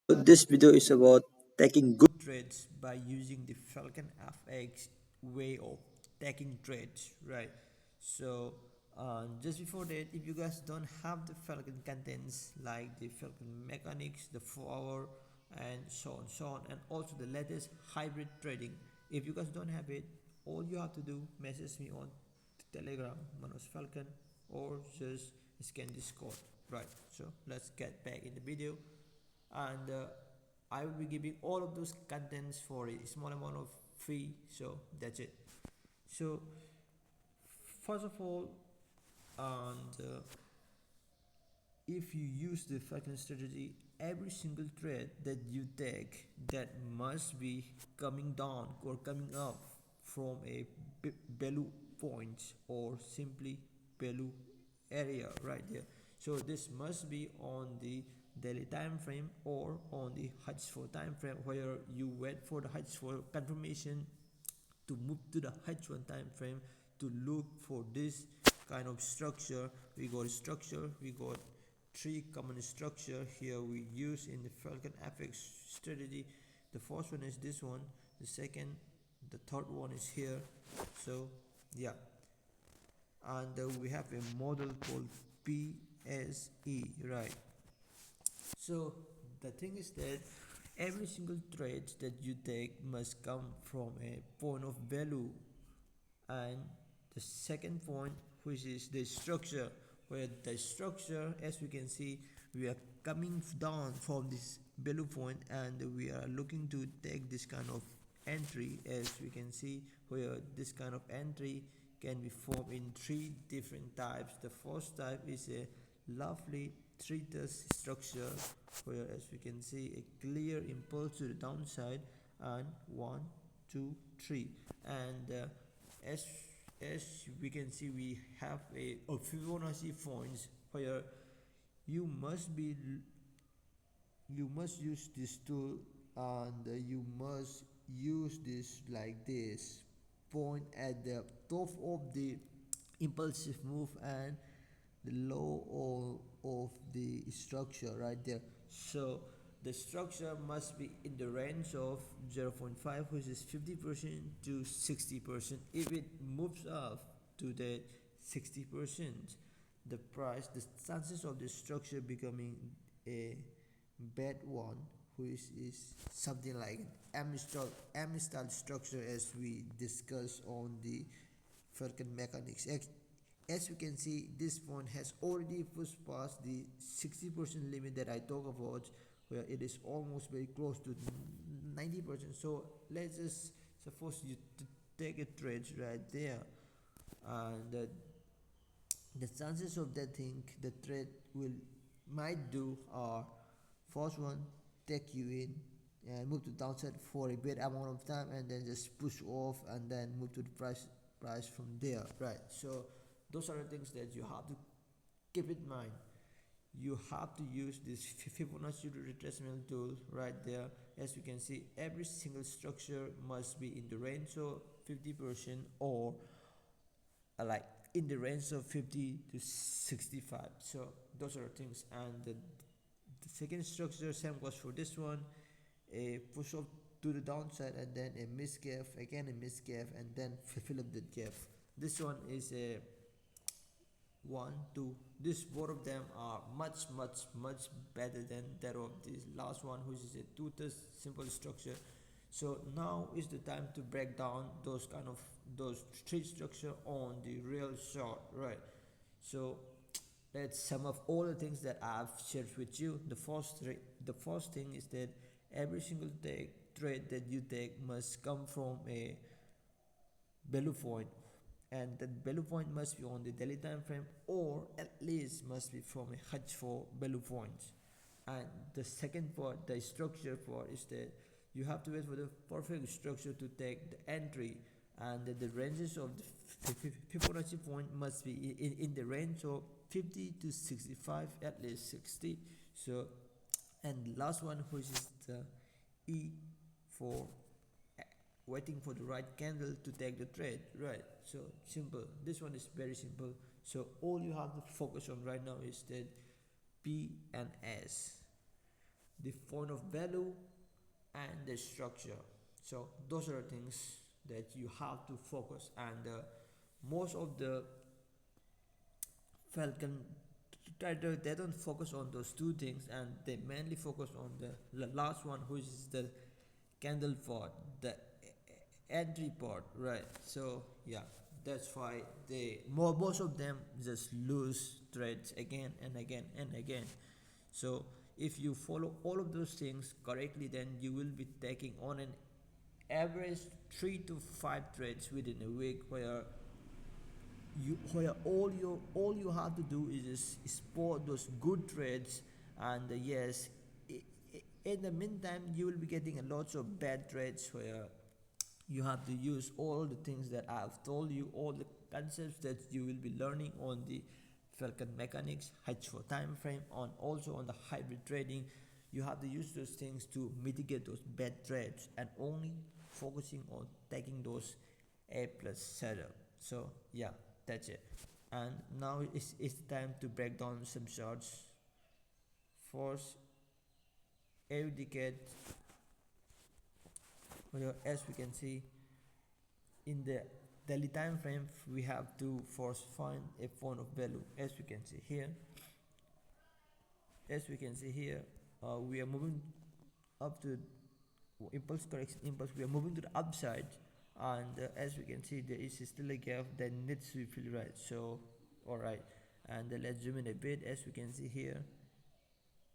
This video is about taking good trades by using the Falcon FX way of taking trades, right? So, just before that, if you guys don't have the Falcon contents like the Falcon mechanics, the 4 hour, and so on, and also the latest hybrid trading, if you guys don't have it, all you have to do message me on Telegram, Manos Falcon, or just scan Discord, right? So let's get back in the video, and I will be giving all of those contents for a small amount of fee. So that's it. So first of all, and if you use the Falcon strategy, every single trade that you take that must be coming down or coming up from a value point or simply value area right there. So this must be on the daily time frame or on the H4 time frame, where you wait for the H4 confirmation to move to the H1 time frame to look for this kind of structure. We got structure, we got three common structure here we use in the Falcon FX strategy. The first one is this one, the second, the third one is here. So yeah, and we have a model called PSE, right? So the thing is that every single trade that you take must come from a point of value, and the second point, which is the structure, where the structure, as we can see, we are coming down from this value point and we are looking to take this kind of entry, as we can see, where this kind of entry can be formed in three different types. The first type is a lovely three-test structure, where as we can see a clear impulse to the downside, and one, two, three, and as as we can see, we have a Fibonacci points, where you must be you must use this tool, and you must use this like this point at the top of the impulsive move and the low of the structure right there. So the structure must be in the range of 0.5, which is 50% to 60%. If it moves up to the 60%, the chances of the structure becoming a bad one, which is something like an M-style structure, as we discussed on the Falcon mechanics. As we can see, this point has already pushed past the 60% limit that I talk about, where it is almost very close to 90%. So let's just suppose you take a trade right there, and the chances of that thing the trade will might do are: first one, take you in and move to downside for a bit amount of time, and then just push off and then move to the price from there, right? So those are the things that you have to keep in mind. You have to use this Fibonacci retracement tool right there. As you can see, every single structure must be in the range of 50%, or like in the range of 50 to 65. So those are the things. And the second structure, same goes for this one: a push up to the downside and then a miss gap, again a miss gap, and then fill up the gap. This one is a one, two. This both of them are much better than that of this last one, which is a two-test simple structure. So now is the time to break down those three structure on the real chart, right? So let's sum up all the things that I've shared with you. The first thing is that every single trade that you take must come from a value point, and that value point must be on the daily time frame, or at least must be from a H4 value point. And the second part, the structure part, is that you have to wait for the perfect structure to take the entry, and the ranges of the Fibonacci point must be in the range of 50 to 65, at least 60. So, and the last one, which is the E for waiting for the right candle to take the trade, right? So simple. This one is very simple. So all you have to focus on right now is that P and S. the point of value, and the structure. So those are the things that you have to focus. And most of the Falcon writer, they don't focus on those two things, and they mainly focus on the last one, which is the candle part, the entry part, right? So yeah, that's why most of them just lose threads again and again and again. So if you follow all of those things correctly, then you will be taking on an average 3 to 5 threads within a week, where all you have to do is just spot those good trades. And yes, in the meantime you will be getting a lots of bad trades, where you have to use all the things that I've told you, all the concepts that you will be learning on the Falcon mechanics, H4 time frame, on also on the hybrid trading. You have to use those things to mitigate those bad trades, and only focusing on taking those A plus setup. So yeah, that's it. And now it's time to break down some charts. First, every decade, as we can see in the daily time frame, we have to first find a point of value. As we can see here, we are moving up to impulse correction impulse. We are moving to the upside, and as we can see, there is still a gap that needs to be filled, right? So all right, and let's zoom in a bit. As we can see here,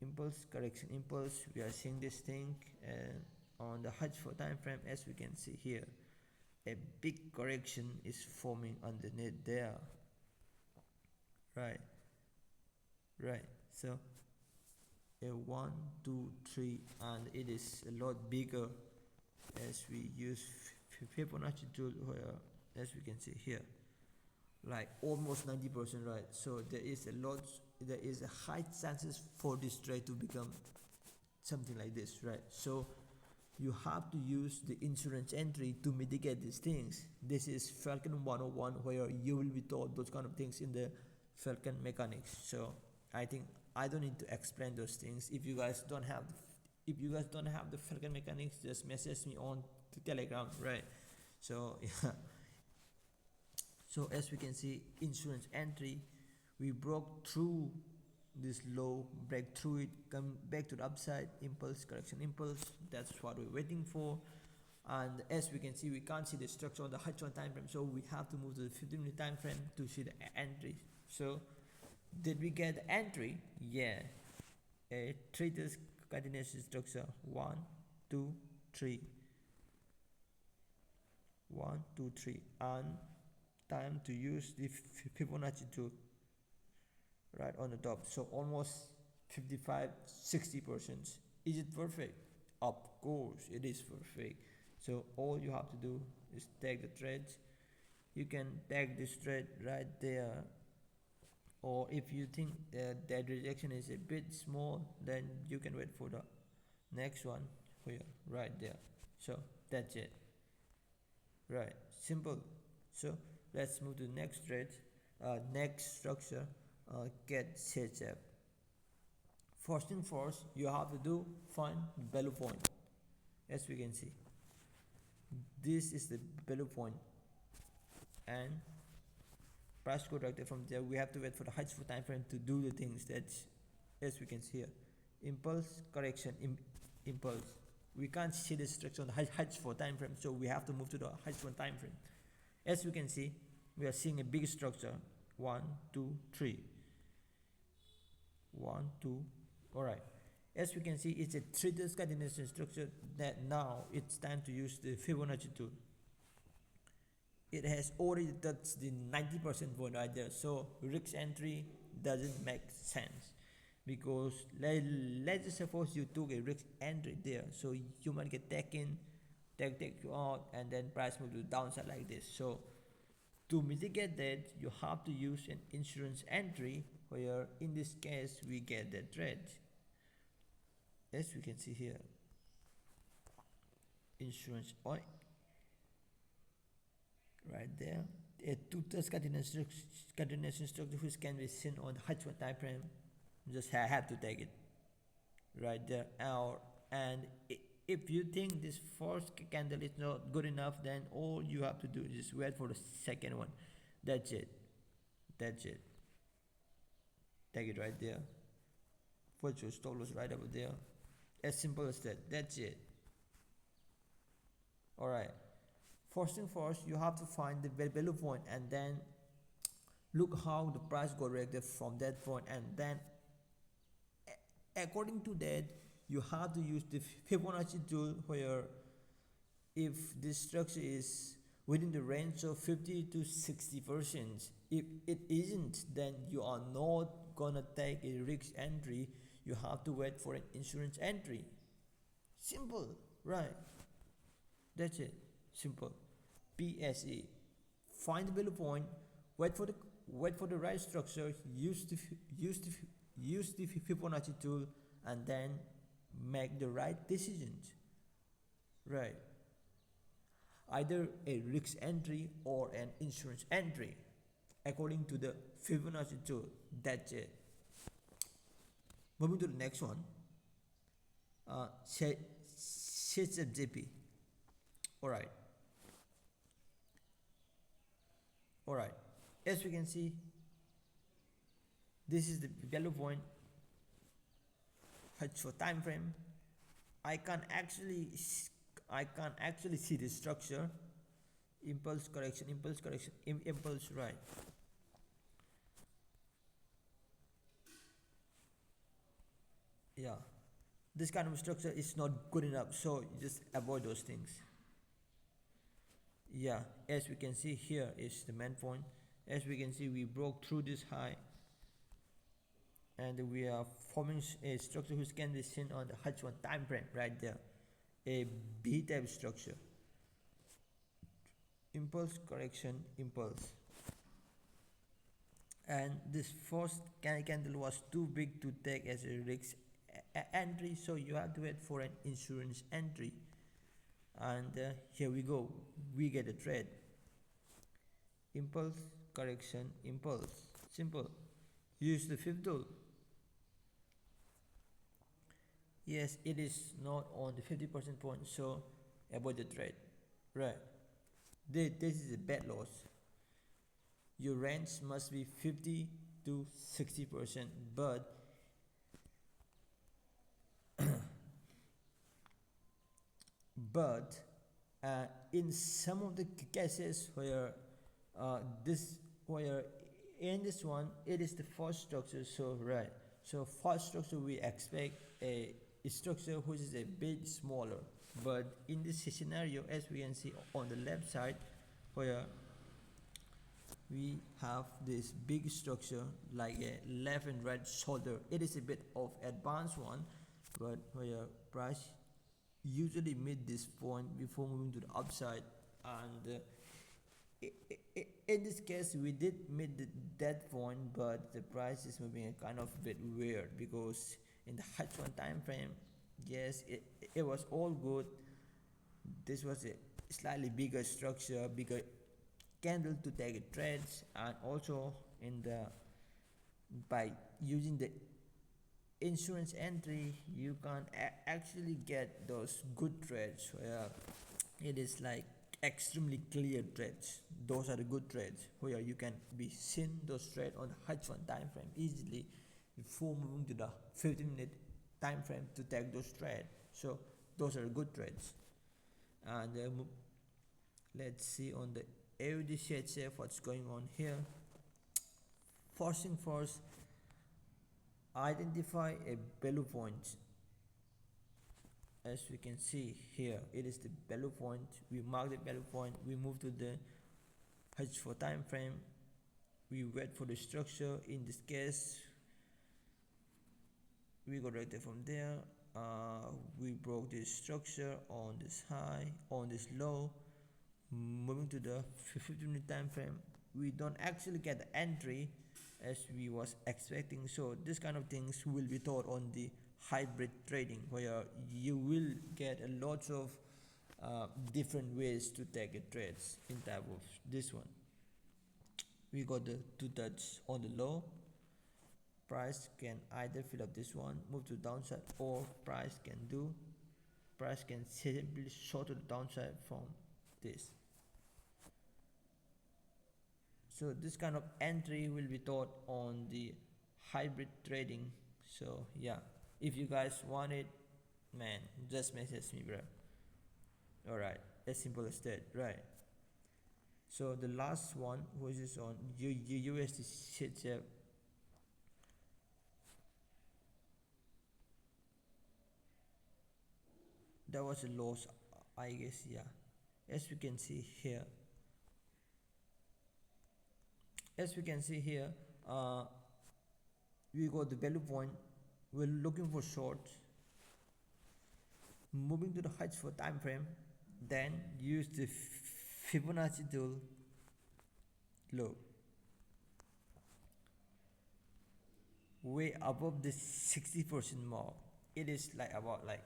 impulse correction impulse, we are seeing this thing. And on the H4 time frame, as we can see here, a big correction is forming underneath there, right? So a 1 2 3, and it is a lot bigger as we use Fibonacci tool, where as we can see here, like almost 90%, right? So there is a high chances for this trade to become something like this, right? So you have to use the insurance entry to mitigate these things. This is Falcon 101, where you will be taught those kind of things in the Falcon mechanics. So I think I don't need to explain those things. If you guys don't have the Falcon mechanics, just message me on the Telegram, right? So yeah. So as we can see, insurance entry, we broke through this low, break through it, come back to the upside, impulse correction impulse. That's what we're waiting for. And as we can see, we can't see the structure on the H1 time frame, so we have to move to the 15-minute time frame to see the entry. So did we get the entry? Yeah, a three-days continuation structure, 1 2 3, 1 2 3, and time to use the Fibonacci tool right on the top. So almost 55-60%. Is it perfect? Of course it is perfect. So all you have to do is take the trades. You can take this trade right there, or if you think that rejection is a bit small, then you can wait for the next one here, right there. So that's it, right? Simple. So let's move to the next trade, next structure, get setup. First thing first, you have to do find value point. As we can see, this is the value point, and price go right there. From there, we have to wait for the H4 time frame to do the things that, as we can see here, impulse correction impulse. We can't see the structure on the H4 time frame, so we have to move to the H1 time frame. As we can see, we are seeing a big structure, 1 2 3, 1 2. All right, as we can see, it's a 3-days continuation structure. That now it's time to use the Fibonacci tool. It has already touched the 90% point right there, so risk entry doesn't make sense, because let's just suppose you took a risk entry there, so you might get taken, take you out, and then price move to the downside like this. So to mitigate that, you have to use an insurance entry, where in this case we get the trade. As we can see here, insurance oil right there, a 2-days continuation structure which can be seen on the H1 time frame. Just have to take it. right there. And if you think this first candle is not good enough, then all you have to do is just wait for the second one. That's it. That's it. Take it right there. Put your stop loss right over there. As simple as that. That's it. Alright. First thing first, you have to find the value point and then look how the price got reacted from that point, and then according to that you have to use the Fibonacci tool, where if this structure is within the range of 50 to 60%, if it isn't, then you are not gonna take a risk entry. You have to wait for an insurance entry. Simple, right? That's it. Simple. PSE. Find the value point. Wait for the right structure. Use the Fibonacci tool, and then make the right decisions. Right. Either a risk entry or an insurance entry, according to the Fibonacci tool. That's it. Moving to the next one. CHFJP. Alright. Alright. As we can see, this is the value point. For time frame, I can't actually see the structure. Impulse correction, impulse, right? Yeah, this kind of structure is not good enough, so just avoid those things. Yeah, as we can see, here is the main point. As we can see, we broke through this high, and we are forming a structure which can be seen on the H1 time frame right there, a B type structure. Impulse correction, impulse, and this first candle was too big to take as a risk entry, so you have to wait for an insurance entry. And here we go, we get a trade. Impulse correction, impulse, simple. Use the fifth tool. Yes, it is not on the 50% point, so avoid the trade. Right, this is a bad loss. Your range must be 50 to 60%, but but in some of the cases where in this one it is the first structure, so right, so first structure we expect a structure which is a bit smaller, but in this scenario, as we can see on the left side, where we have this big structure like a left and right shoulder, it is a bit of advanced one, but where price usually meet this point before moving to the upside, and in this case we did meet that point, but the price is moving a kind of bit weird, because in the H1 time frame, yes, it was all good. This was a slightly bigger structure, bigger candle to take trades, and also in the by using the insurance entry, you can actually get those good trades where it is like extremely clear trades. Those are the good trades where you can be seen those trades on the H1 time frame easily before moving to the 15-minute time frame to take those trades. So those are good trades. And let's see on the AUD CHF what's going on here. First thing first, identify a value point. As we can see here, it is the value point. We mark the value point, we move to the H4 time frame, we wait for the structure. In this case, we go right there from there. We broke this structure on this high, on this low, moving to the 15-minute time frame. We don't actually get the entry as we was expecting, so this kind of things will be taught on the hybrid trading, where you will get a lot of different ways to take a trades. In type of this one, we got the two touch on the low, price can either fill up this one, move to downside, or price can simply short to the downside from this. So this kind of entry will be taught on the hybrid trading. So yeah, if you guys want it, man, just message me, bro. All right, as simple as that, right? So the last one, which is on USD CHF, that was a loss, I guess. Yeah, as we can see here, uh, we got the value point. We're looking for short, moving to the heights for time frame, then use the Fibonacci tool. Look, way above the 60% mark. It is like about like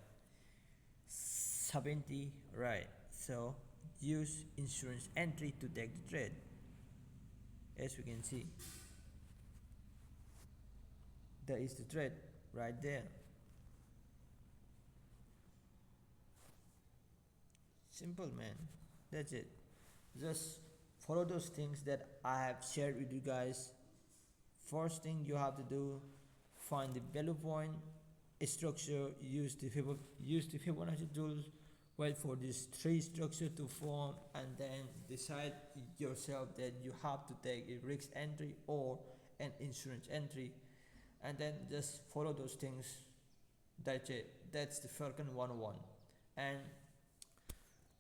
70, right? So use insurance entry to take the trade. As we can see, there is the trade right there. Simple, man. That's it. Just follow those things that I have shared with you guys. First thing you have to do, find the value point structure, use the Fibonacci tools, wait for this tree structure to form, and then decide yourself that you have to take a risk entry or an insurance entry, and then just follow those things. That's it. That's the Falcon 101. And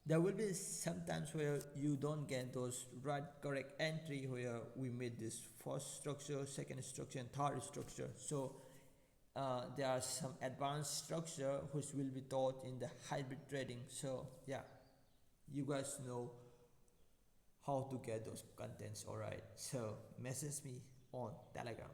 there will be sometimes where you don't get those right correct entry, where we made this first structure, second structure, and third structure. So there are some advanced structure which will be taught in the hybrid trading. So yeah, you guys know how to get those contents. All right, so message me on Telegram.